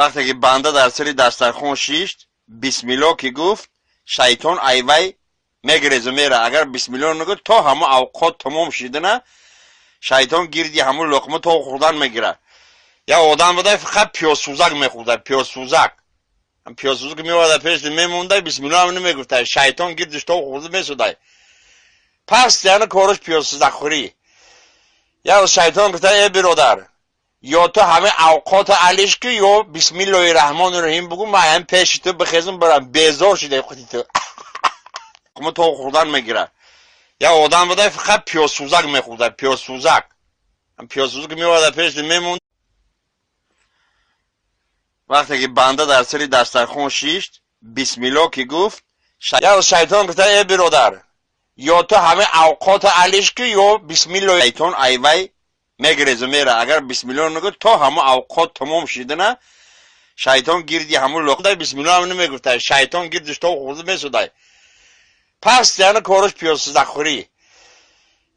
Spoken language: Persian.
وقتی که بنده در سری دسترخوان شیشت بسم الله که گفت شیطان ایوی میگریزه میره. اگر بسم الله نگفت تا همه اوقات تمام شده نه شیطان گیردی همون لقمه تا خوردن میگیره. یا آدم بوده فقط پیاز سوزک میخورده، پیاز سوزک میواده پیش میمونده بسم الله هم نمیگفته، شیطان گیردش تا خورده میسوده. پس یعنی کارش پیاز سوزک خوری. یا شیطان گفته ای برادر یا تو همه اوقات علیش که یا بسم الله الرحمن الرحیم بگو من هم پیش تو بخیزم برم بیزار شده خودی تو لقمه تا خوردن میگیره. یا آدم بوده فقط پیاز سوزک میخورده، پیاز سوزک میواده پیش میمونده. وقتی که بنده در سری دسترخوان شیشت بسم الله که گفت یا شیطان گفته ای برادر یا تو همه اوقات علیش که یا بسم الله شیطان ایوی میگریزه میره. اگر بسم الله نگفت تا همه اوقات تمام شده نه شیطان گیردی همون لقمه بسم الله هم نمیگفته، شیطان گیردش تا خورده میسوده. پس یعنی کارش پیاز سوزک خوری.